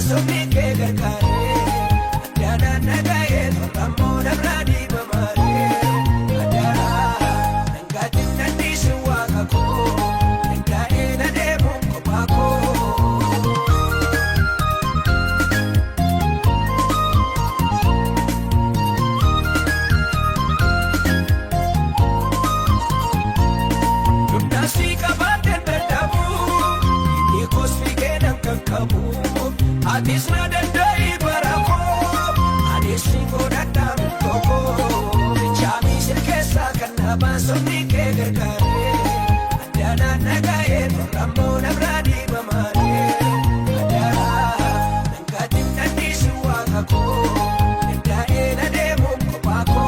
somni ke gargaare adana nagaye rammo nabradi bamare adara ngati nandi suwaka ko ndae na demo ko bako Adis nadandai barako, adis singo dadam toko. Chami sirkesa kana basoni ke gargare. Adana nagaye rambo nabradi bamare. Adara nangati nandi suwaka ko. Ndae na demo ko bako.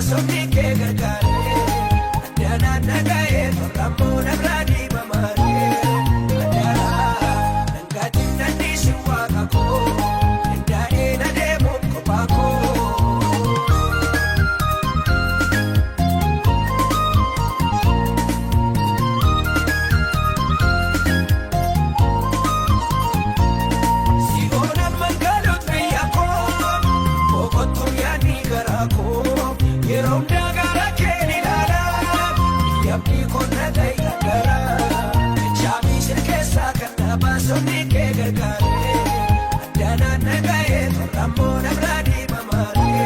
Somni ke gargaare adana nagaye rammo nabradi bamare adara nangati nandi suwaka ko ndae na demo ko bako sigona mangalot viyako bokotu yani garako Yerom dagara keni lala, yapni kona dai dagara. Chami sirkesa kana basoni ke gargare. Adana nagaye rammo nabradi bamare.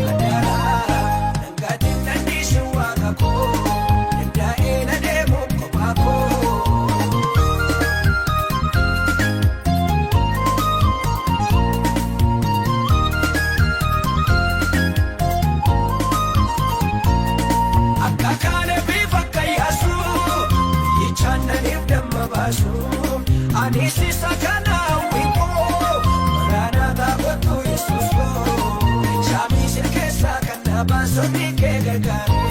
Adara nangati nandi suwaka ko. Ndae na demo ko bako. Anisi sakana wiko Marana takotu Yesusko Chami sirkesa kana basoni ke gargare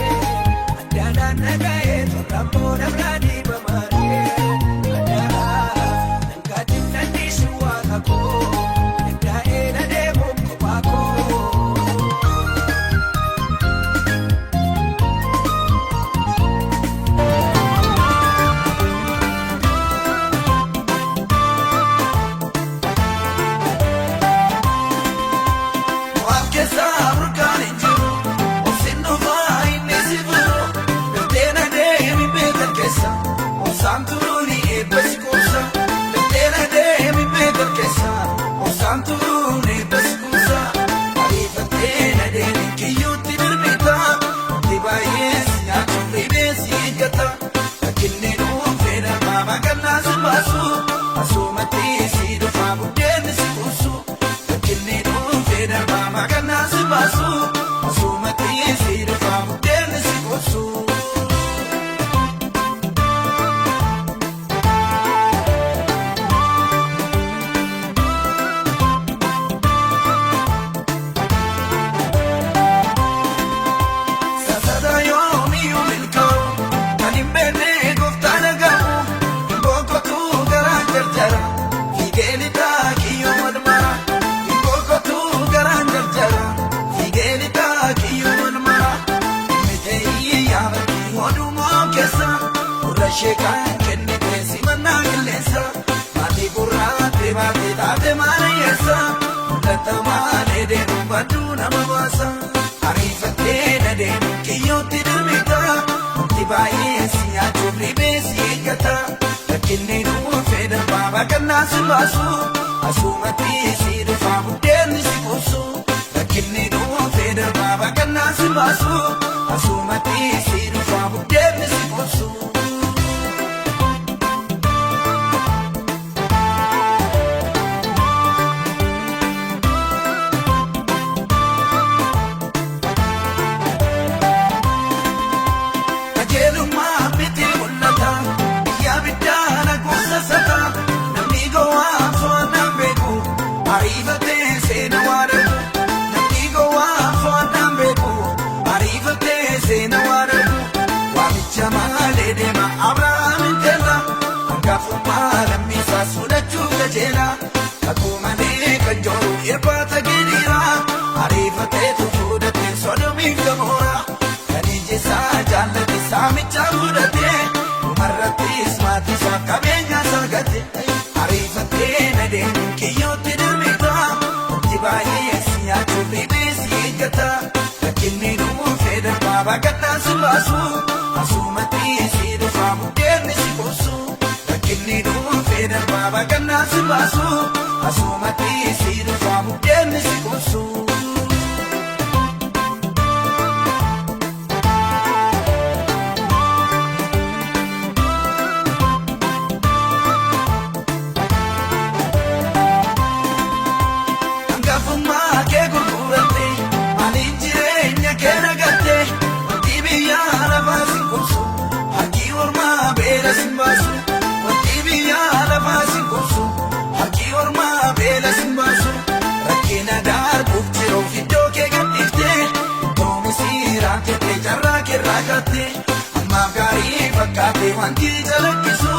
Adana nagaye rammo nabradi bamare Adara nangati nandi suwaka ko Ndae na demo ko bako Santuruni e pescusa, letena de mi pedro che sa. O Santuruni e pescusa, arrivatena de che io ti permetta. Ti vai e signato rivesi gata. Che ne non veda mama canna sul basso. Assumati si do fa budene si cusu. Che ne non veda mama canna sul basso. Assumati si do fa budene si cusu. Shekan kenni tesi manna gilesa mati burate mati tate manayesa lata mane de badu namavasa arifate na de kiyoti dumita tibai siya chubli besi gata kinni du feda baba kanna sibasu asumati sidu famu derni sikusu kinni du feda baba kanna sibasu asumati sidu famu derni sikusu Arrivate se no are, namigo wa for nambeku. Arrivate ariifateetu fuudhate Sodomiif Gamoora kan ijjisaa jaallate saamicha fuudhate dhumarrattis maatiisaa qabeenyaa sargate ariifatee na deemuun kiyyootti dirmita wanti baay'ee si nyaachuuf riphee si eeggata rakkinni dhuufee darbaa baaqannaa si baasu asumatti si dhufaa buddeenni si qoosu rakkinni dhuufee darbaa baaqannaa si baasu asumatti si dhufaa buddeenni si qoosu. Ammaaf gaarii fakkaate wanti jalaqqisu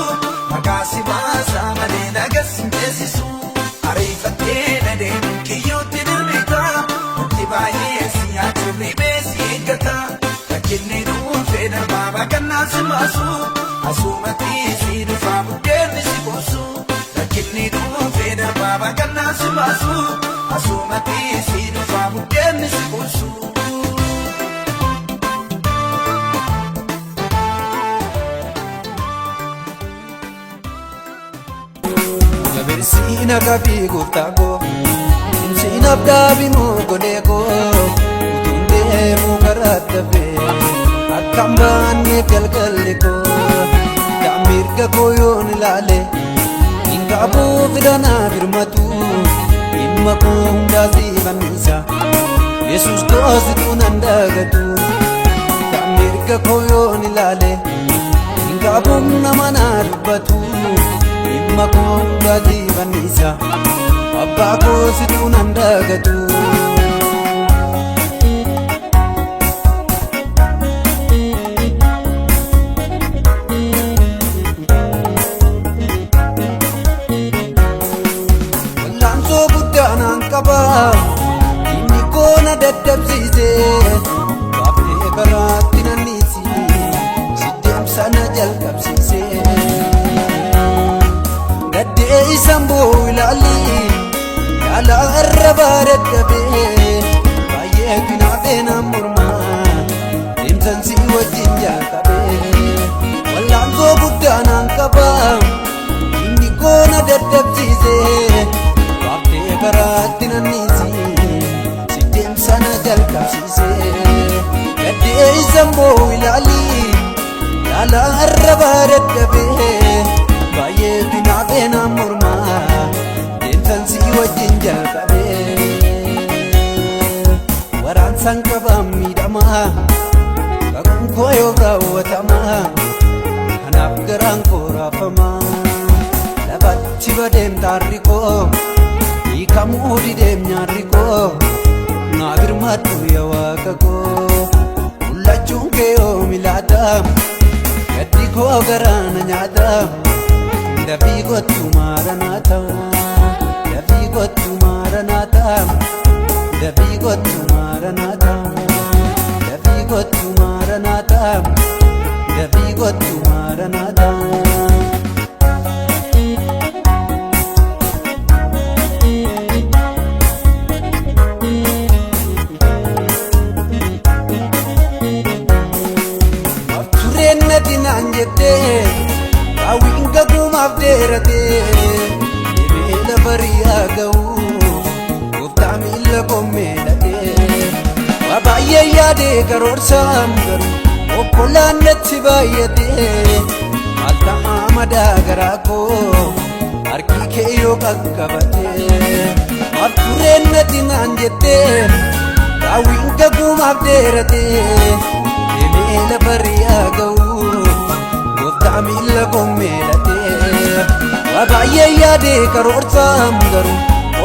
maqaa si baasaa malee nagas hin teessisu ariifattee na deemuun kiyyootti dirmita wanti baay'ee si nyaachuuf riphee si eeggata rakkinni dhuufee darbaa baaqannaa si baasu asumatti si dhufaa buddeenni si qoosu rakkinni dhuufee darbaa baaqannaa si baasu asumatti si dhufaa buddeenni si qoosu. Sina kapi guftago, sina abdabi mo golego, utunde mo karatabe, akamban ne galgaliko, damirga koyo nilale, ingabu vidana firmatu, imma kunda zibanisa, Yesus dozi tunandagatu, damirga koyo nilale, ingabu namana rubatu. Imma kunda zibanisa abba ko situ nandagatu Wallanso guddanan qaba inni koona daddabsiise baafnee karaatti nannisi siddeemsa na jalqabsiise Isambo ilali yala arraba daddabe baay'ee kinaafee namurma deemsan si wajjin jalqabe wal'aansoo guddaanan qaba inni koona daddabsiise baaftee karaatti nannisi si deemsana jalqabsiise gaddee isambo ilali yala arraba daddabe baay'ee kinaafee namurma deemsan si wajjin jalqabe waraansan qabaan miidhama kakuun koo yoo raawwatama kanaaf garaan koo raafama lafatti badeem taarri koo hiikamuu dideem nyaarri koo naa birmadhu yaa waaqa koo mul'achuun kee yoo milaata gaddi koo garaana nyaata Dafi gotu maranata, dafi gotu maranata, dafi gotu maranata, dafi gotu maranata, dafi gotu maranata. Afturenne dinanjete. Awinga gumaaf deerate ebeela bariyaa ga'u gooftaa miila kommeedhate waa baay'ee yaadee karoorsaan garuu okkolaan natti baay'ate maal ta'a madaa garaa koo harki kee yoo qaqqabate maaf tureen natti naan jette awinga gumaaf deerate ebeela bariyaa ga'u Amila kommeedhate waa baay'ee yaadee karoorsaan garuu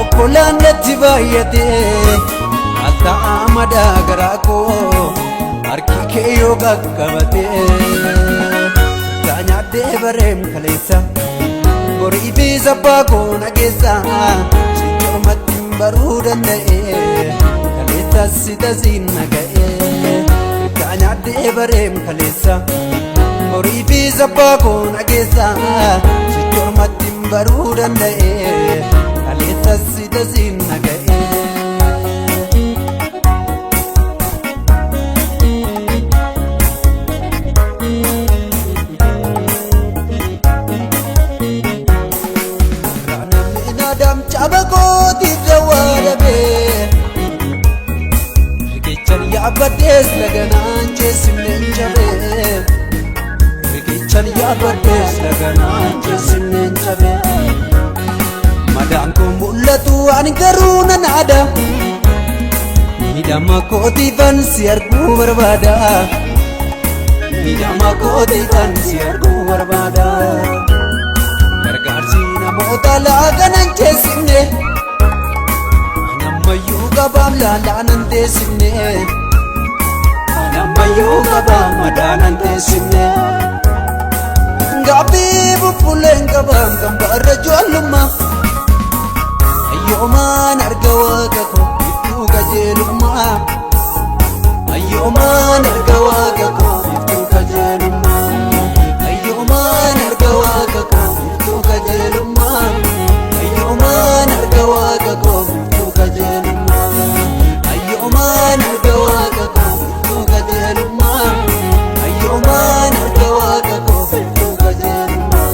okkolaan natti baay'ate maal ta'a madaa garaa koo harki kee yoo qaqqabate taa nyaaddee bareem kaleessa horii fi sabbaa koo nageessa si cormatti baruu danda'e kaleessa Tasiin naga'ee kaanyadhee bareem kaleessa horii fi sabbaa koo nageessa sichoomatti baruu danda'e kaleessa tasiin naga'ee. Namni naadam caba kootiif dawaa dhabee Yaabaddees laganaan jeesimneen cabee Riqichan yaabaddees laganaan jeesimneen cabee Madaan koo mul'atu ani garuu nan aada Miidhama kootiifan si arguu barbaada Miidhama kootiifan si arguu barbaada Gargaarsi namoota laaganan jeesimne Nammayyuu qabaam laalaanan teessimne Nammayyuu qabaam madaanan teessimne Gaabbii bubbuleen qabaam kan barra joollummaa Ayyoomaan arga waaqa koo iftuu qajeelummaa Ayyoomaan arga waaqa koo iftuu qajeelummaa Ayyoomaan arga waaqa koo iftuu qajeelummaa Ayyoomaan arga waaqa koo iftuu qajeelummaa Ayyoomaan arga waaqa koo iftuu qajeelummaa Ayyoomaan arga waaqa koo iftuu qajeelummaa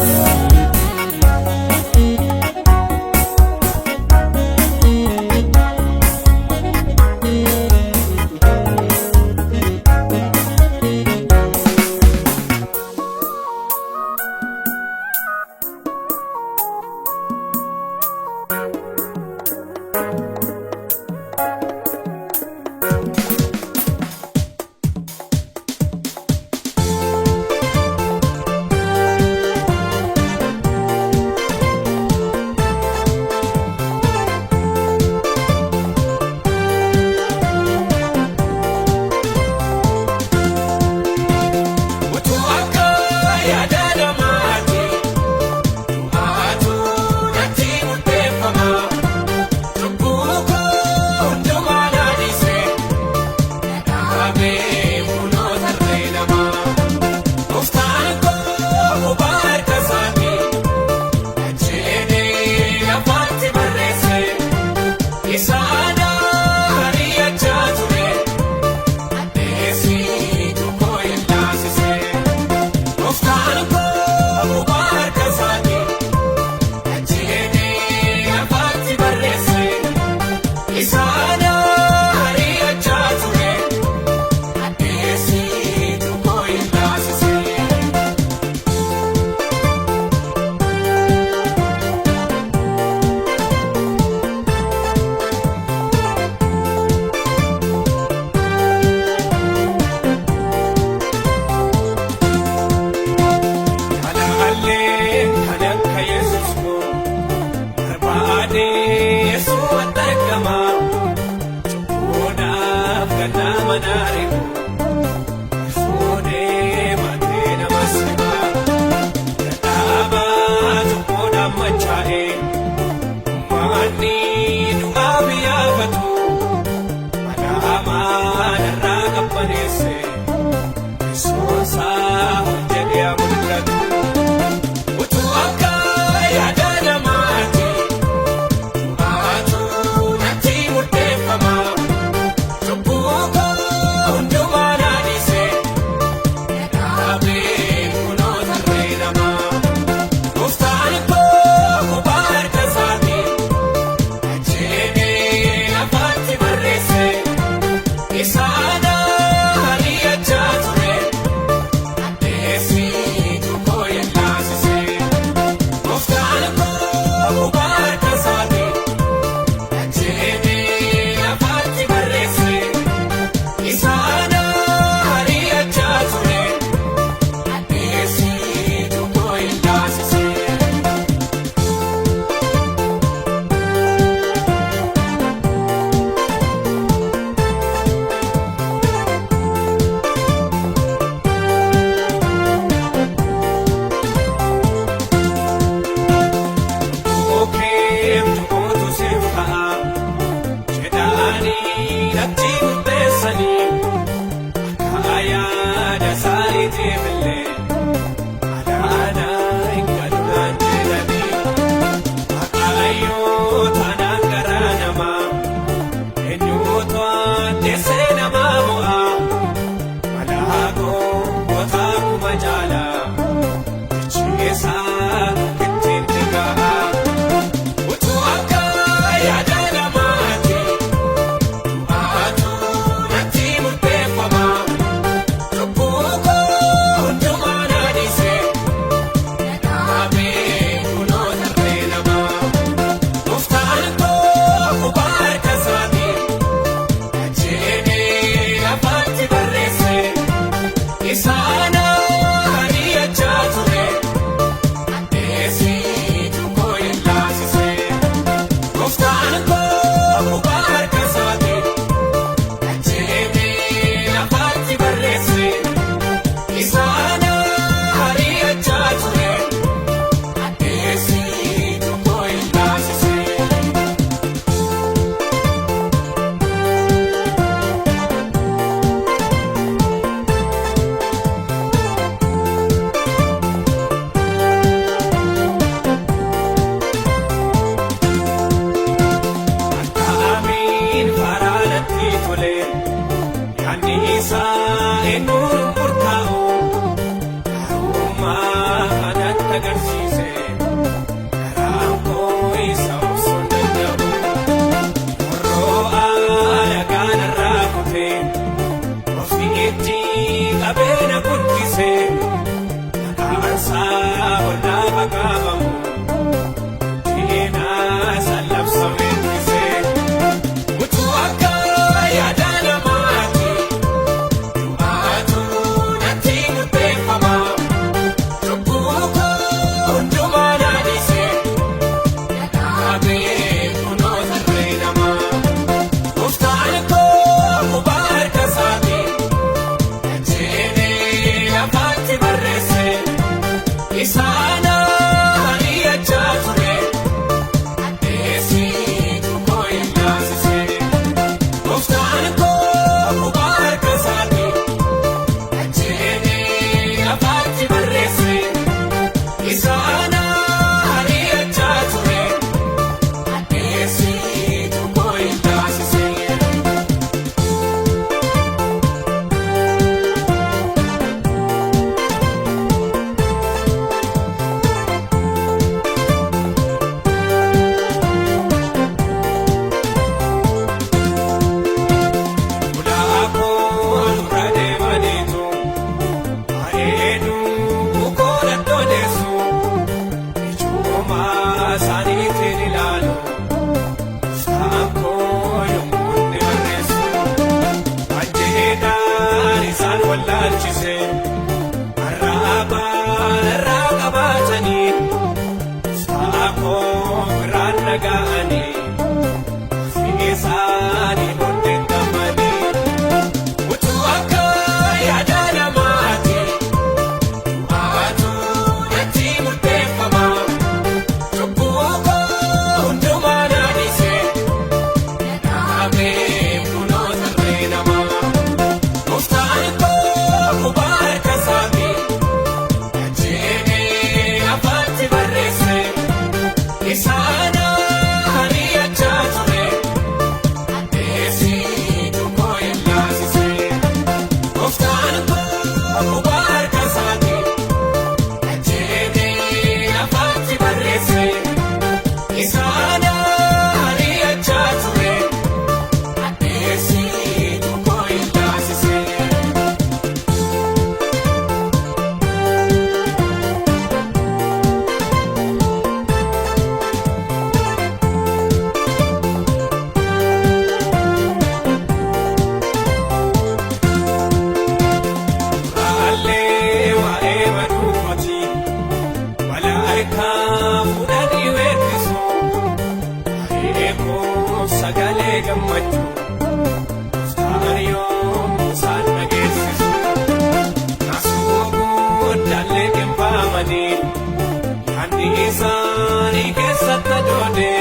Ani isani kesata jode,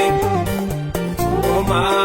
Tuma.